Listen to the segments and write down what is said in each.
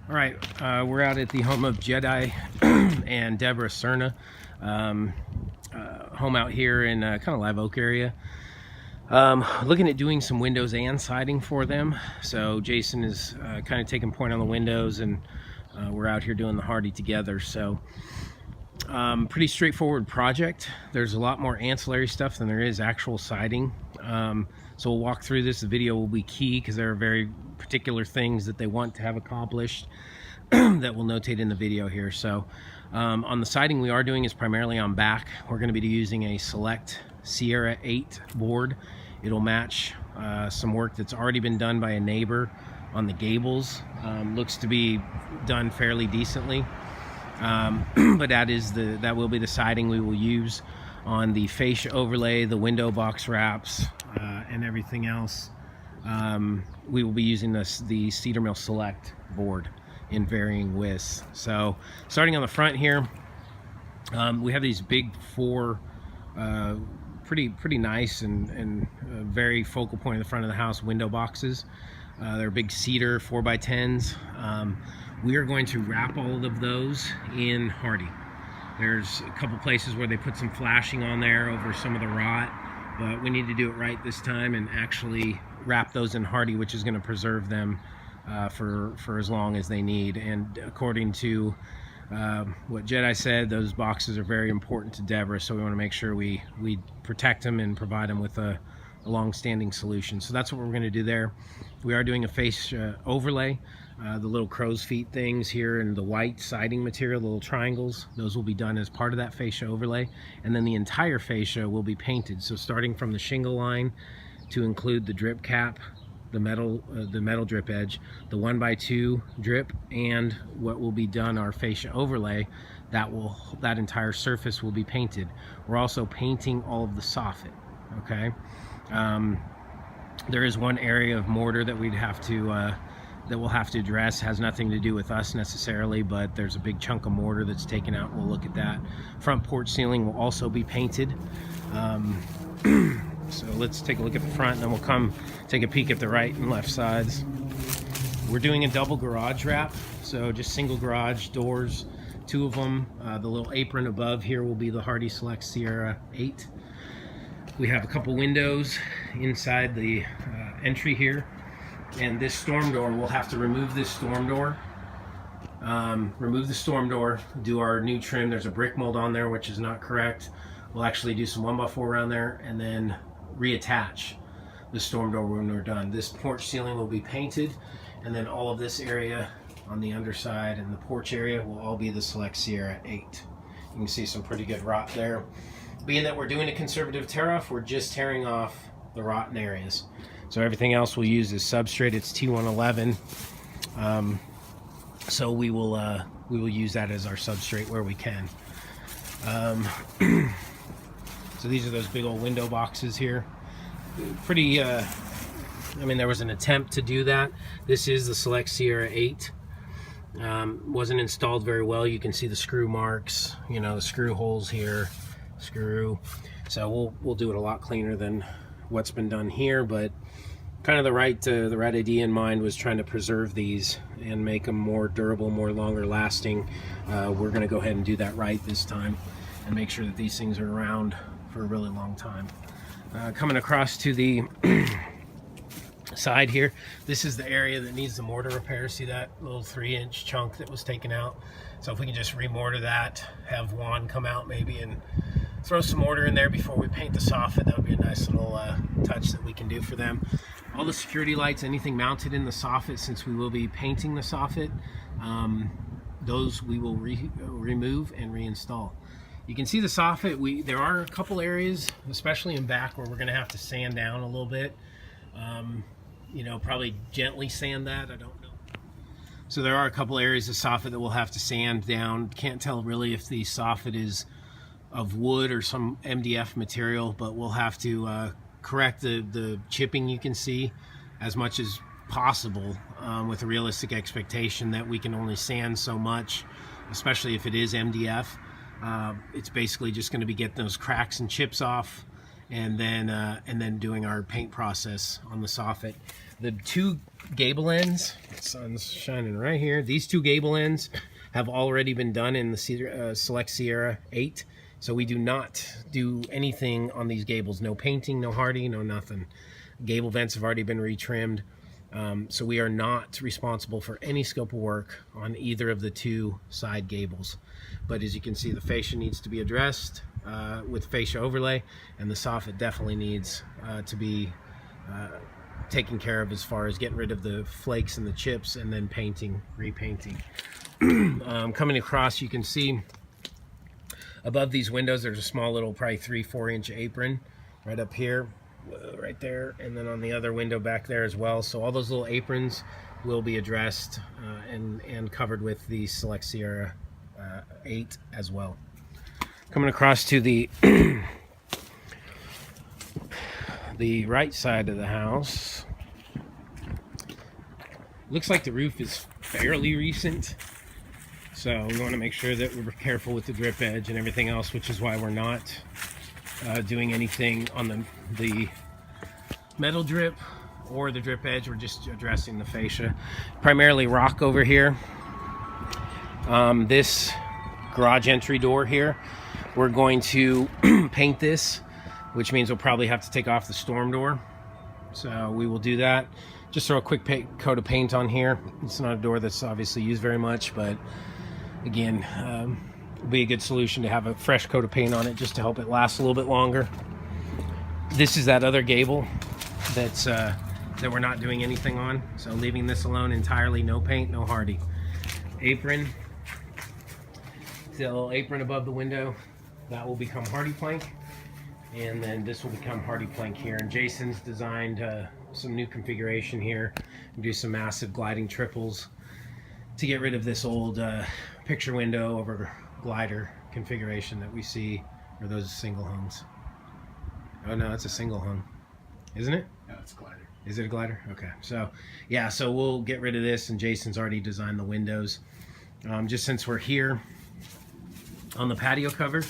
All right, we're out at the home of Jedi and Deborah Serna, home out here in kind of Live Oak area. Looking at doing some windows and siding for them. So Jason is kind of taking point on the windows, and we're out here doing the Hardie together. So pretty straightforward project. There's a lot more ancillary stuff than there is actual siding. So we'll walk through this. The video will be key because there are very particular things that they want to have accomplished that we'll notate in the video here. So on the siding we are doing is primarily on back. We're going to be using a Select Sierra 8 board. It'll match some work that's already been done by a neighbor on the gables. Looks to be done fairly decently. But that will be the siding we will use on the fascia overlay, the window box wraps, and everything else. We will be using the Cedar Mill Select board in varying widths. So starting on the front here, we have these big four pretty nice and very focal point in the front of the house window boxes. They're big cedar 4x10s. We are going to wrap all of those in Hardie. There's a couple places where they put some flashing on there over some of the rot, but we need to do it right this time and actually wrap those in Hardie, which is going to preserve them for as long as they need. And according to what Jedi said, those boxes are very important to Deborah, so we want to make sure we protect them and provide them with a long-standing solution. So that's what we're going to do there. We are doing a fascia overlay. The little crow's feet things here and the white siding material, the little triangles, those will be done as part of that fascia overlay. And then the entire fascia will be painted. So starting from the shingle line to include the drip cap, the metal drip edge, the 1x2 drip, and what will be done, our fascia overlay, that entire surface will be painted. We're also painting all of the soffit. Okay. There is one area of mortar that we'll have to address. Has nothing to do with us necessarily, but there's a big chunk of mortar that's taken out. We'll look at that. Front porch ceiling will also be painted. So let's take a look at the front, and then we'll come take a peek at the right and left sides. We're doing a double garage wrap, so just single garage doors, two of them. The little apron above here will be the Hardie Select Sierra 8. We have a couple windows inside the entry here, and this storm door, we'll have to remove this storm door. Remove the storm door, do our new trim. There's a brick mold on there, which is not correct. We'll actually do some 1x4 around there and then reattach the storm door when we're done. This porch ceiling will be painted, and then all of this area on the underside and the porch area will all be the Select Sierra 8. You can see some pretty good rot there. Being that we're doing a conservative tear off, we're just tearing off the rotten areas. So everything else we'll use is substrate. It's T111. So we will use that as our substrate where we can. So these are those big old window boxes here. Pretty, I mean, there was an attempt to do that. This is the Select Sierra 8. Wasn't installed very well. You can see the screw marks, you know, the screw holes here, screw. So we'll do it a lot cleaner than what's been done here, but kind of the right idea in mind was trying to preserve these and make them more durable, more longer lasting. We're going to go ahead and do that right this time and make sure that these things are around for a really long time. Coming across to the side here, this is the area that needs the mortar repair. See that little 3-inch chunk that was taken out? So if we can just remortar that, have Juan come out maybe and throw some mortar in there before we paint the soffit, that would be a nice little touch that we can do for them. All the security lights, anything mounted in the soffit, since we will be painting the soffit, those we will remove and reinstall. You can see the soffit. There are a couple areas, especially in back, where we're going to have to sand down a little bit. You know, probably gently sand that. I don't know. So there are a couple areas of soffit that we'll have to sand down. Can't tell really if the soffit is of wood or some MDF material, but we'll have to correct the chipping you can see as much as possible, with a realistic expectation that we can only sand so much, especially if it is MDF. It's basically just going to be getting those cracks and chips off, and then doing our paint process on the soffit. The two gable ends. The sun's shining right here. These two gable ends have already been done in the Select Sierra 8. So we do not do anything on these gables. No painting, no Hardie, no nothing. Gable vents have already been retrimmed. So we are not responsible for any scope of work on either of the two side gables. But as you can see, the fascia needs to be addressed with fascia overlay, and the soffit definitely needs to be taken care of as far as getting rid of the flakes and the chips, and then painting, repainting. Coming across, you can see above these windows there's a small little, probably 3-4 inch apron right up here, right there, and then on the other window back there as well. So all those little aprons will be addressed and covered with the Select Sierra 8 as well. Coming across to the the right side of the house, looks like the roof is fairly recent, so we want to make sure that we're careful with the drip edge and everything else, which is why we're not doing anything on the metal drip or the drip edge. We're just addressing the fascia. Primarily rock over here. This garage entry door here, we're going to paint this, which means we'll probably have to take off the storm door. So we will do that. Just throw a quick coat of paint on here. It's not a door that's obviously used very much, but again, it'll be a good solution to have a fresh coat of paint on it just to help it last a little bit longer. This is that other gable that's that we're not doing anything on, so leaving this alone entirely. No paint, no Hardie. Apron, the little apron above the window, that will become Hardie plank, and then this will become Hardie plank here. And Jason's designed some new configuration here, do some massive gliding triples to get rid of this old picture window over glider configuration that we see, or those single hungs. Oh no, it's a single hung, isn't it? No, it's a glider. Is it a glider? Okay, so yeah, so we'll get rid of this, and Jason's already designed the windows. Just since we're here on the patio cover,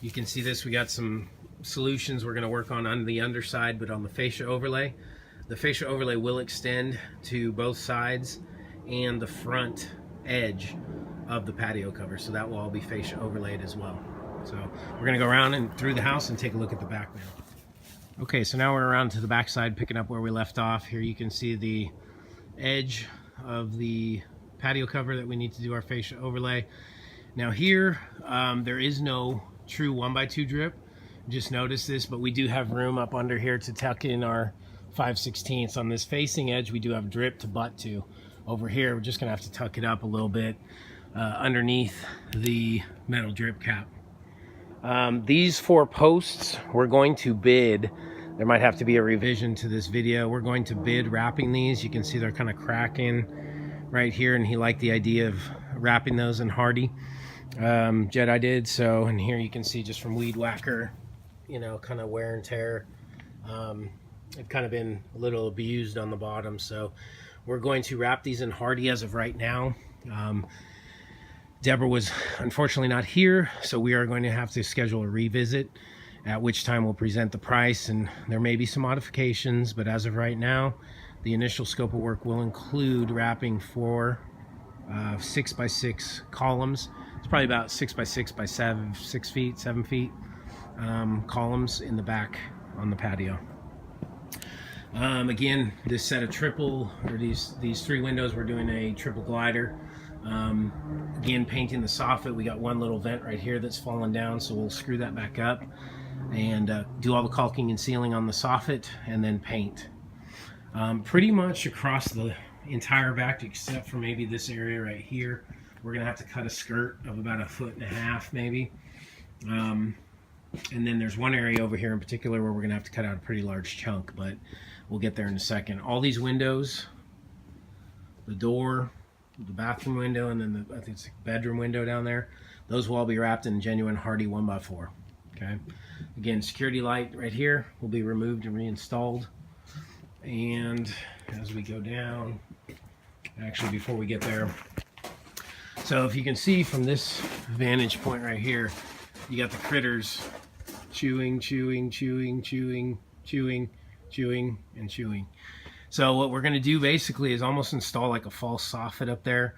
you can see this. We got some solutions we're going to work on the underside, but on the fascia overlay. The fascia overlay will extend to both sides and the front edge of the patio cover, so that will all be fascia overlaid as well. So we're going to go around and through the house and take a look at the back now. Okay, so now we're around to the back side, picking up where we left off. Here you can see the edge of the patio cover that we need to do our fascia overlay. Now here, there is no true 1x2 drip. Just notice this, but we do have room up under here to tuck in our 5/16 on this facing edge. We do have drip to butt to. Over here, we're just gonna have to tuck it up a little bit underneath the metal drip cap. These 4 posts, we're going to bid. There might have to be a revision to this video. We're going to bid wrapping these. You can see they're kind of cracking right here, and he liked the idea of wrapping those in Hardie. Jedi did so, and here you can see just from weed whacker, you know, kind of wear and tear. It's kind of been a little abused on the bottom, so we're going to wrap these in Hardie as of right now. Deborah was unfortunately not here, so we are going to have to schedule a revisit, at which time we'll present the price, and there may be some modifications, but as of right now, the initial scope of work will include wrapping 4 6x6 columns. It's probably about 6x6 by 7 feet columns in the back on the patio. Again, this set of these 3 windows, we're doing a triple glider. Again, painting the soffit, we got one little vent right here that's fallen down, so we'll screw that back up and do all the caulking and sealing on the soffit, and then paint. Pretty much across the entire back, except for maybe this area right here, we're gonna have to cut a skirt of about 1.5 feet maybe. And then there's one area over here in particular where we're gonna have to cut out a pretty large chunk, but we'll get there in a second. All these windows, the door, the bathroom window, and then I think it's the bedroom window down there, those will all be wrapped in genuine Hardie 1x4. Okay. Again, security light right here will be removed and reinstalled. And as we go down, actually before we get there, so if you can see from this vantage point right here, you got the critters chewing, and chewing. So what we're going to do basically is almost install like a false soffit up there.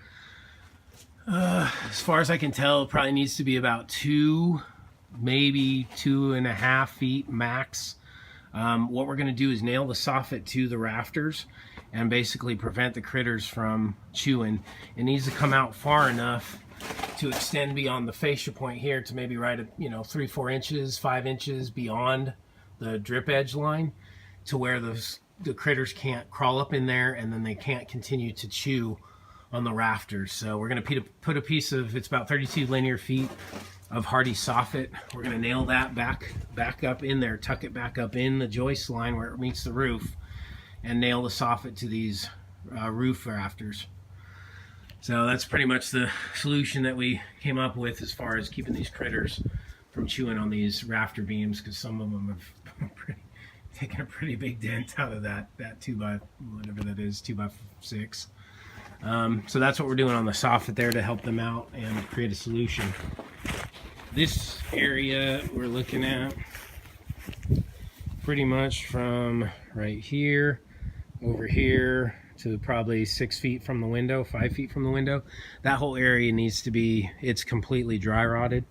As far as I can tell, it probably needs to be about 2, maybe 2.5 feet max. What we're going to do is nail the soffit to the rafters and basically prevent the critters from chewing. It needs to come out far enough to extend beyond the fascia point here to maybe right at 3-4 inches, 5 inches beyond the drip edge line, to where the critters can't crawl up in there and then they can't continue to chew on the rafters. So we're going to put a piece of, it's about 32 linear feet of Hardie soffit. We're going to nail that back up in there, tuck it back up in the joist line where it meets the roof, and nail the soffit to these roof rafters. So that's pretty much the solution that we came up with as far as keeping these critters from chewing on these rafter beams, because some of them have taken a pretty big dent out of that 2x whatever that is, 2x6. So that's what we're doing on the soffit there to help them out and create a solution. This area we're looking at pretty much from right here over here to probably 6 feet from the window, 5 feet from the window. That whole area needs to be, it's completely dry rotted.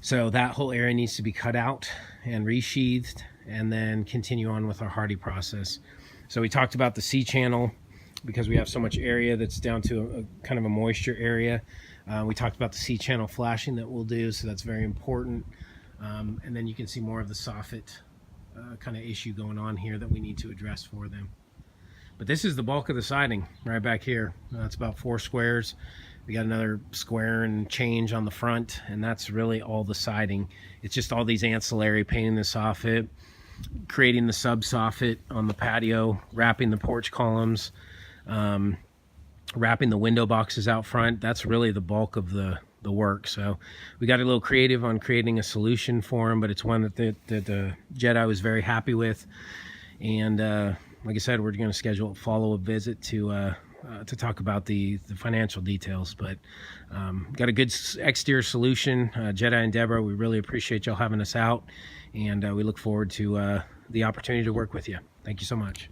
So that whole area needs to be cut out and resheathed, and then continue on with our Hardie process. So we talked about the C-channel, because we have so much area that's down to a kind of a moisture area. We talked about the C-channel flashing that we'll do, so that's very important. And then you can see more of the soffit kind of issue going on here that we need to address for them. But this is the bulk of the siding right back here. That's about 4 squares. We got another square and change on the front, and that's really all the siding. It's just all these ancillary, painting the soffit, creating the sub soffit on the patio, wrapping the porch columns, wrapping the window boxes out front. That's really the bulk of the work. So we got a little creative on creating a solution for them, but it's one that the Jedi was very happy with. And like I said, we're going to schedule a follow-up visit to talk about the financial details. But got a good exterior solution. Jedi and Deborah, we really appreciate y'all having us out, and we look forward to the opportunity to work with you. Thank you so much.